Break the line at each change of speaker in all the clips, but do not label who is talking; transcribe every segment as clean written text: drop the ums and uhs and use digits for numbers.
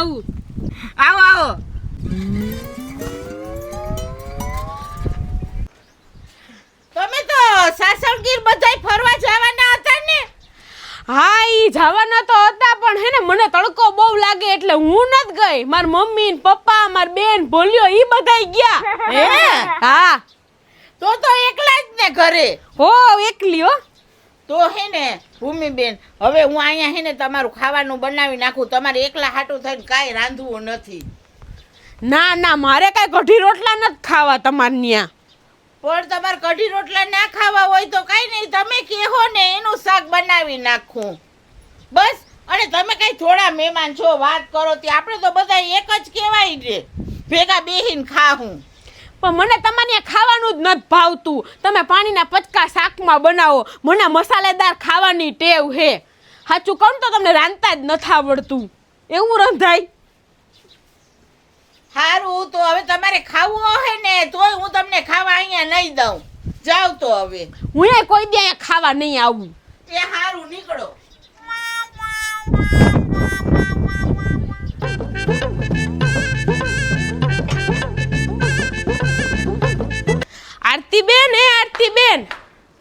આવું.
આવો આવો. તમે તો સાસણગીર બધાય ફરવા જવાના હતા ને?
હા ઈ જવાના તો હતા પણ હે ને મને તડકો બહુ લાગે એટલે હું નત ગઈ. માર મમ્મી ને પપ્પા માર બેન ભોલ્યો ઈ બધાય ગયા.
હે
હા
તો એકલા જ ને ઘરે?
હો એકલી હો.
તો હે ને ભૂમિબેન, હવે હું અહીંયા હે ને તમારું ખાવાનું બનાવી નાખું. તમારે એકલા હાટું થઈને કાંઈ રાંધવું નથી.
ના ના મારે કાંઈ કઢી રોટલા નથી ખાવા તમાર ન્યા.
પણ તમારે કઢી રોટલા ના ખાવા હોય તો કાંઈ નહીં, તમે કહો ને એનું શાક બનાવી નાખું બસ. અને તમે કાંઈ થોડા મહેમાન છો, વાત કરો તે આપણે તો બધા એક જ કહેવાય છે, ભેગા બેહીને ખાવું.
પણ મને તમારે ખાવાનું જ નથી ભાવતું. તમે પાણીના પચકા શાકમાં બનાવો, મને મસાલેદાર ખાવાની ટેવ હે. સાચું કહું તો તમને રાંધતા જ નથી આવડતું. એવું રંધાય?
સારું તો હવે તમારે ખાવું હોય ને તોય હું તમને ખાવા અહીંયા નહીં દઉં. જાવ તો હવે.
હું એ કોઈ દી અહીંયા ખાવા નહીં આવું.
એ સારું, નીકળો.
આરતીબેન, એ આરતીબેન,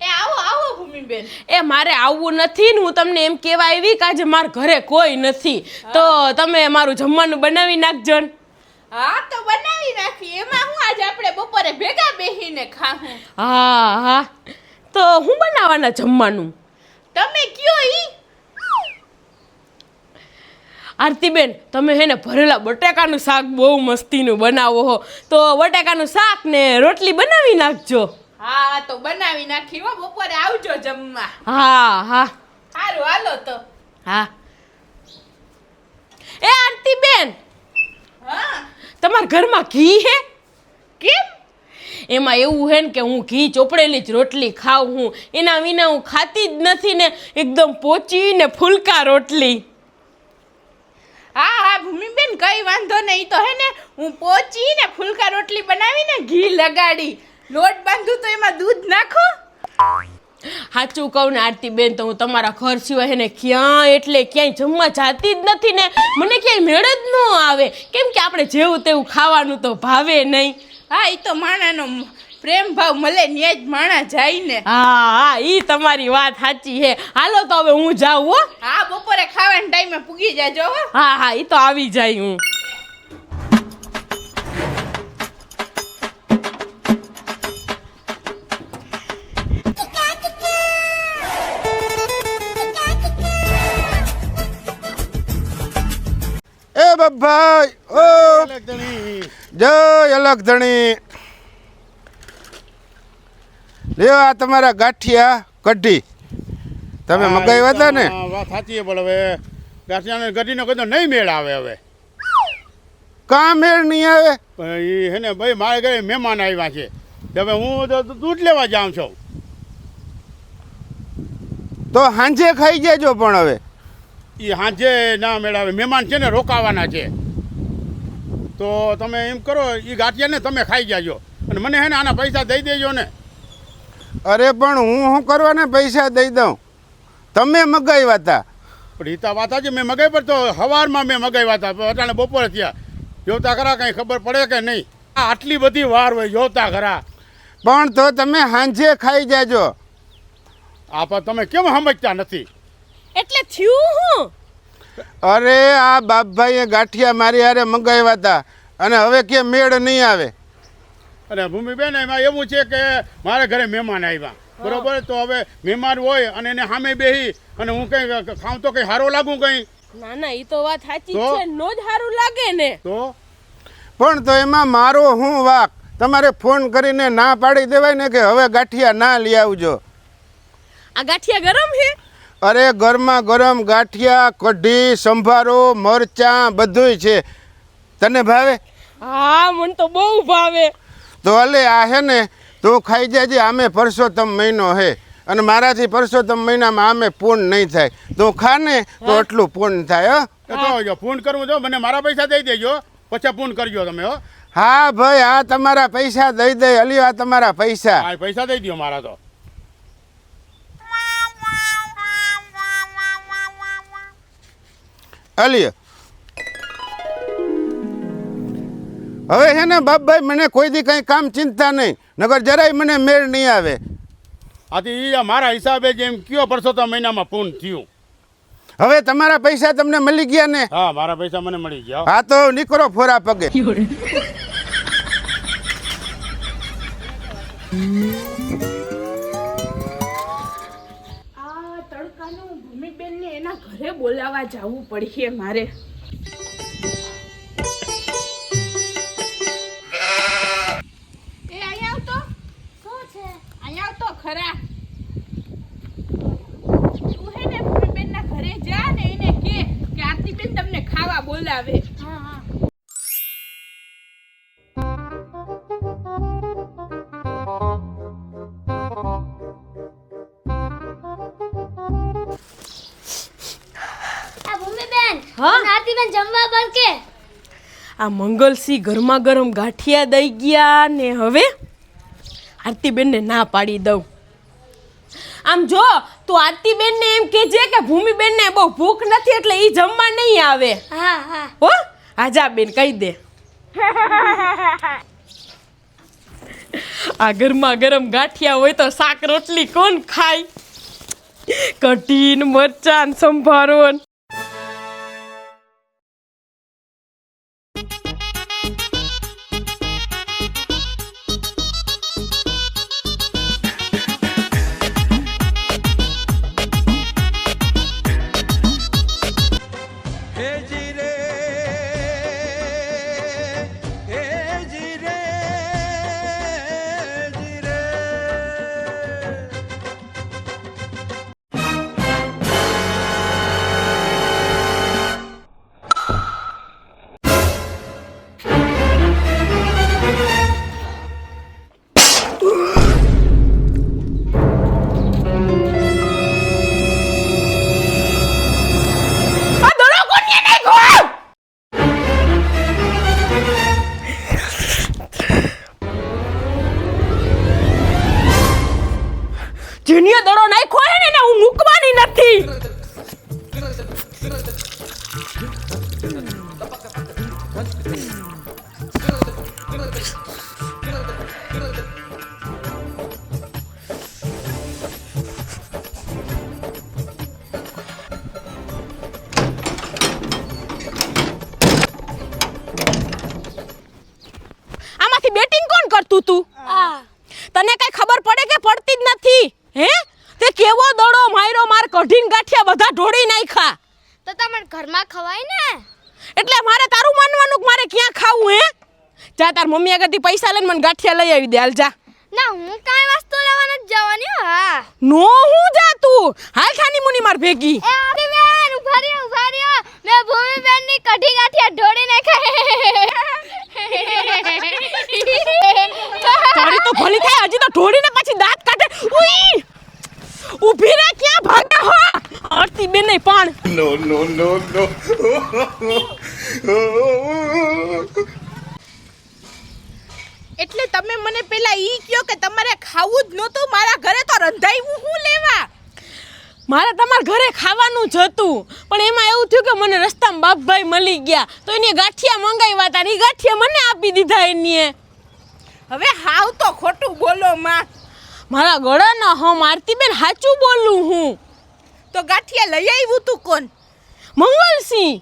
એ આવો આવો ભૂમિબેન.
એ મારે આવવું નથી ને હું તમને એમ કહેવા આવી કે આજે મારા ઘરે કોઈ નથી, તો તમે મારું જમવાનું બનાવી નાખજો ને.
હા તો બનાવી નાખી. એમાં હું આજે આપણે બપોરે ભેગા બેહીને ખાવું.
હા હા, તો હું બનાવવાના જમવાનું?
તમે કયો ઈ.
આરતીબેન, તમે હે ને ભરેલા બટાકાનું શાક બહુ મસ્તીનું બનાવો હો, તો બટાકાનું શાક ને રોટલી બનાવી નાખજો.
હા તો બનાવી નાખી હો, બપોરે આવજો જમવા.
હા હા
સારું હાલો તો.
હા. એ આરતીબેન,
હા
તમારા ઘરમાં ઘી હે?
કેમ?
એમાં એવું હે ને કે હું ઘી ચોપડેલી જ રોટલી ખાઉં હું, એના વિના હું ખાતી જ નથી ને, એકદમ પોચી ને ફૂલકા રોટલી.
હા હા ભૂમિબેન, કઈ વાંધો નહીં. તો હે ને હું પોચી ને ફુલકા રોટલી બનાવીને ઘી લગાડી, લોટ બાંધું તો એમાં દૂધ નાખો.
સાચું કહું ને આરતીબેન, તો હું તમારા ઘર સિવાય હે ને ક્યાંય જમવા જાતી જ નથી ને, મને ક્યાંય મેળ જ ન આવે. કેમ કે આપણે જેવું તેવું ખાવાનું તો ભાવે નહીં.
હા એ તો માણાનો પ્રેમ ભાવ મળે ને જ માણા જાય ને.
હા હા, ઈ તમારી વાત સાચી હે. હાલો તો હવે હું જાઉં હો.
હા બપોરે ખાવાના ટાઈમે પૂગી જાજો હો.
હા હા, ઈ તો આવી જાય હું.
એ બાભાઈ, ઓ જય અલગ ધણી. લ્યો આ તમારા ગાંઠિયા કઢી તમે મગાવ્યા હતા ને?
વાત સાચી પણ હવે ગાંઠિયાને કઢીનો કદો નહીં મેળ આવે. હવે
કા મેળ નહીં આવે?
પણ એ હે ને ભાઈ મારા ઘરે મહેમાન આવ્યા છે, હવે હું તો દૂધ લેવા જાઉં છું.
તો સાંજે ખાઈ જજો. પણ હવે
એ સાંજે ના મેળ આવે, મહેમાન છે ને રોકાવાના છે. તો તમે એમ કરો, એ ગાંઠિયાને તમે ખાઈ જાજો અને મને હે ને આના પૈસા દઈ દેજો ને.
અરે પણ હું શું કરવાને પૈસા દઈ દઉં? તમે મગાવ્યા હતા.
પણ એ તો વાત છે, મેં મગાવી પર તો સવારમાં મેં મગાવ્યા હતા, અટાણે બપોરે થયા. જોતા ખરા કંઈ ખબર પડે કે નહીં? આટલી બધી વાર હોય જોતા ખરા.
પણ તો તમે સાંજે ખાઈ જાજો.
આ પણ તમે કેમ સમજતા નથી?
એટલે થયું હું?
અરે આ બાપભાઈએ ગાંઠિયા મારી હારે મગાવ્યા હતા અને હવે કે મેળ નહીં આવે.
અને ભૂમિબેન, એમાં એવું છે કે મારા ઘરે મહેમાન આવ્યા, બરોબર? તો હવે મહેમાન હોય અને એને સામે બેસી અને હું કંઈ ખાઉં તો કંઈ સારો લાગું કંઈ?
ના ના, ઈ તો વાત સાચી
તો?
છે, નો જ સારું લાગે ને.
તો
પણ તો એમાં મારો શું વાક? તમારે ફોન કરીને ના પાડી દેવાય ને કે હવે ગાંઠિયા ના લઈ આવજો.
આ ગાંઠિયા ગરમ છે?
અરે ગરમા ગરમ ગાંઠિયા, કઢી, સંભારો, મરચાં બધુંય છે. તને ભાવે?
હા મને તો બહુ ભાવે.
તો હલે આ હે ને તું ખાઈ જાજે. આમે પરસોત્તમ મહિનો હે અને મારાથી પરસોત્તમ મહિનામાં આમે પૂર્ણ નહીં થાય. તું ખા ને તો એટલું પૂર્ણ થાય.
તો ફોન કરવું જો, મને મારા પૈસા દઈ દેજો, પછી ફોન કરજો તમે. હો
હા ભાઈ, આ તમારા પૈસા દઈ દે. અલ્યો આ તમારા પૈસા.
હા પૈસા દઈ દો મારા. તો
અલ્યો હવે છે ને બાપભાઈ મને કોઈ દી કંઈ કામ ચિંતા નહીં, નગર જરાય મને મેળ નહીં આવે.
આથી મારા હિસાબે જેમ કયો પરસોત્તમ મહિનામાં પૂર્ણ થયું.
હવે તમારા પૈસા તમને મળી ગયા ને?
હા, મારા પૈસા મને મળી ગયા.
હા તો નીકળો ફોરા પગે.
આ તડકાનું ભૂમિબેનને એના ઘરે બોલાવવા જવું પડશે મારે. એ અહીંયા આવતો.
શું છે?
અહીંયા આવતો ખરા. તું હે ને ભૂમિબેનના ઘરે જા ને એને કે આરતીબેન તમને ખાવા બોલાવે.
હા હા. આ ભૂમિબેન,
હા?
આરતીબેન જમવા બોલકે.
આ મંગલસિંહ ગરમા ગરમ ગાંઠિયા દઈ ગયા ને હવે આરતીબેનને ના પાડી દઉં. આમ જો તું આરતીબેનને એમ કહેજે કે ભૂમિબેનને બહુ ભૂખ નથી એટલે ઈ જમવા નહીં આવે.
હા હા.
હો આજા બેન કહી દે. આ ગરમા ગરમ ગાંઠિયા હોય તો શાક રોટલી કોણ ખાય? કઢી ને મરચાં ને સંભારો ને. જેનિયો દડો નાખ્યો હે ને એને હું મૂકવાની નથી. આમાંથી બેટિંગ કોણ કરતું તું? તને કઈ ખબર પડે કે પડતી જ નથી? હે તે કેવો દડો માર્યો, માર કઢીન ગાંઠિયા બધા ઢોળી નાખ્યા.
તો તમને ઘરમાં ખવાય ને.
એટલે મારે તારું માનવાનું કે મારે ક્યાં ખાવું? હે જા તાર મમ્મી આગળથી પૈસા લઈને મને ગાંઠિયા લઈ આવી દે. હાલ જા.
ના, હું કાંઈ વસ્તુ લેવા નથી જવાની. હા.
નો હું જા તું. હાલ થાની મુની માર ભેગી.
એ આરતીબેન, ઉભા રહ્યો. મેં ભૂમિબેનની કઢી ગાંઠિયા ઢોળી
તારી તો ભલી થાય, હજી તો ઢોળીને પછી દાંત કાઢે. ઉઈ ઊભી રે, ક્યાં ભાગ્યા હો? આરતી બેન નહીં પણ એટલે તમે મને પેલા ઈ કયો કે તમારે ખાવું જ નહોતું? મારા ઘરે તો રંધાયું હું લેવા? મારે તમારા ઘરે ખાવાનું જ હતું, પણ એમાં એવું થયું કે મને રસ્તામાં બાપભાઈ મળી ગયા તો એને ગાંઠિયા મંગાવ્યા હતા. એ ગાંઠિયા મને આપી દીધા એની. હવે હાવ તો ખોટું બોલો માં. મારા ગળાના હમ આરતીબેન સાચું બોલું હું. તો ગાંઠિયા લઈ આવ્યું તું કોણ? મંગલસિંહ.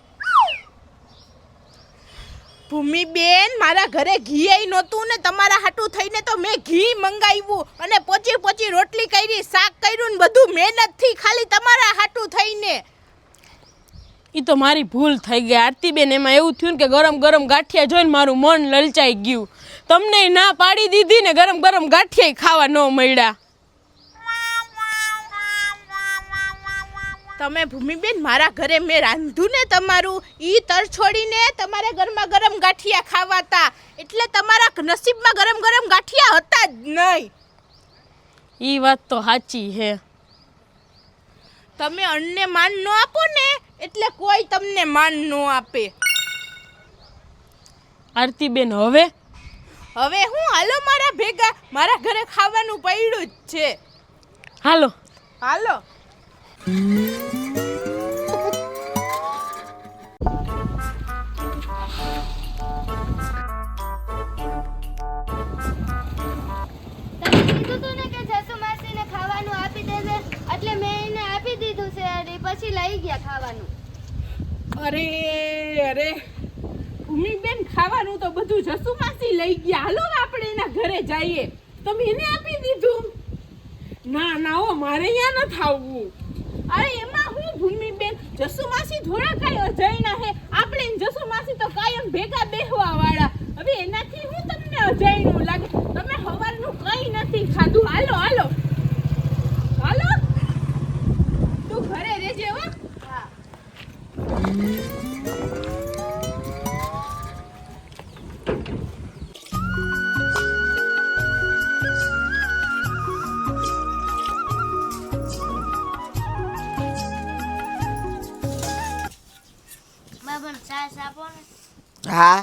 ભૂમિબેન, મારા ઘરે ઘી આઈ નહોતું ને તમારા હાટું થઈને તો મેં ઘી મંગાવ્યું અને પોચી રોટલી કરી, શાક કર્યું ને બધું મહેનતથી ખાલી તમારા હાટું થઈને. ઈ તો મારી ભૂલ થઈ ગઈ આરતીબેન. એમાં એવું થયું કે ગરમ ગરમ ગાંઠિયા જોઈને મારું મન લલચાઈ ગયું. તમને ના પાડી દીધી ને ગરમ ગરમ ગાંઠિયા ખાવા ન મળ્યા. તમે ભૂમિબેન મારા ઘરે મેં રાંધું ને તમારું ઈ તર છોડીને તમારે ગરમા ગરમ ગાંઠિયા ખાવાતા, એટલે તમારા નસીબમાં ગરમ ગરમ ગાંઠિયા હતા જ નહીં. ઈ વાત તો સાચી હે. તમે અન્નને માન ન આપો ને એટલે કોઈ તમને માન ન આપે. આરતીબેન હવે હું હાલો મારા ભેગા, મારા ઘરે ખાવાનું પડ્યું જ છે. હાલો. અરે અરે ભૂમિબેન ખાવાનું તો બધું જસુમાસી લઈ ગયા. હાલો આપણે એના ઘરે જઈએ. તમે એને આપી દીધું? ના ના હો, મારે અહીંયા નથી આવવું. અરે એમાં હું ભૂમિબેન, જસુમાસી થોડા કાંઈ અજાયણા હે. આપણે ને જસુમાસી તો કાયમ ભેગા બેહવા વાળા. હવે એનાથી હું તમને અજાયણું લાગે? તમે સવારનું કંઈ નથી ખાધું. હાલો હાલો હાલો, તું ઘરે રહેજે હો.
બાબા સાસ આપો ને.
હા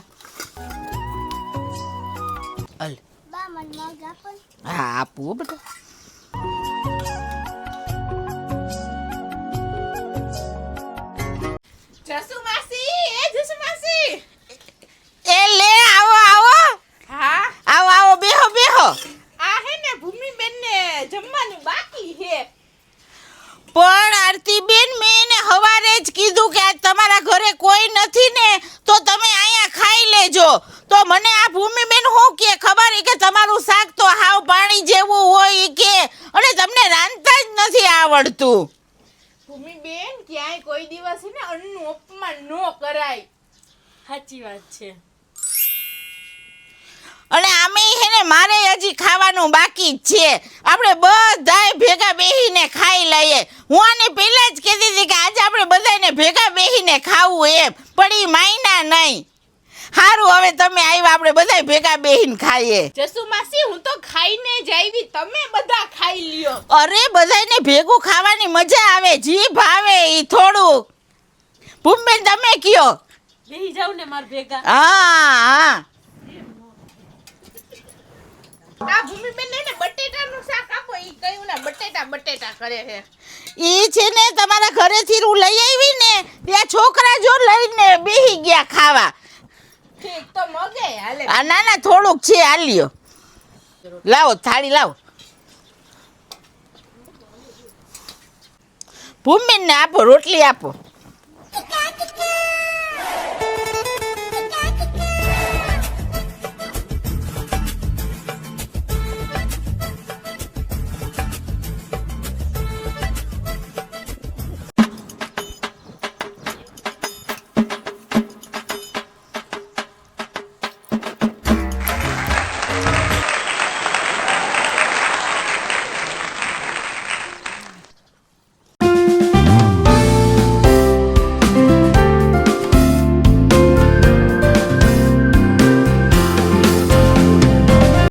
અલ
બા મને મગ આપો ને.
હા આપું હો બેટા.
જસુમાસી, એ જસુમાસી.
એ લે આવો આવો
હા,
આવો આવો, બેહો બેહો.
આ હે ને ભૂમિબેન ને જમવાનું બાકી હે.
પણ આરતીબેન, મેં એને હવારે જ કીધું કે આજ તમારા ઘરે કોઈ નથી ને તો તમે અહીંયા ખાઈ લેજો. તો મને આ ભૂમિબેન શું કે ખબર કે તમારું શાક તો હાવ પાણી જેવું હોય ઈ કે, અને તમને રાંધતા જ નથી આવડતું.
ભૂમિબેન, ક્યાંય કોઈ દિવસ હે ને અન્નનું અપમાન ન કરાય. સાચી વાત છે.
અને આમે હે ને મારે હજી ખાવાનું બાકી જ છે. આપણે બધાય ભેગા બેહીને ખાઈ લઈએ. હું આને પહેલા જ કહેતી હતી કે આજે આપણે બધાને ભેગા બેહીને ખાવું એમ, પણ ઈ માયના નહીં. સારું, હવે તમે આવ્યા, આપણે બધાય ભેગા બેહીને ખાઈએ.
જસુમાસી, હું તો ખાઈને જ આવી. તમે બધા ખાઈ લ્યો.
અરે બધાયને ભેગું ખાવાની મજા આવે, જીભ આવે ઈ થોડું. ભૂમિબેન તમે કયો?
બેહી જાવ ને માર ભેગા.
હા હા,
આ ભૂમિબેન ને બટેટાનું શાક આપો. ઈ કયું ને બટેટા બટેટા કરે છે.
ઈ છે ને તમારા ઘરેથી હું લઈ આવી ને ત્યાં છોકરા જો લઈને બેહી ગયા ખાવા.
ઠીક, તો મગે હાલે.
આ ના ના થોડુંક છે, હાલ્યો. લાવો થાળી લાવો. ભૂમિબેનને આપો, રોટલી આપો.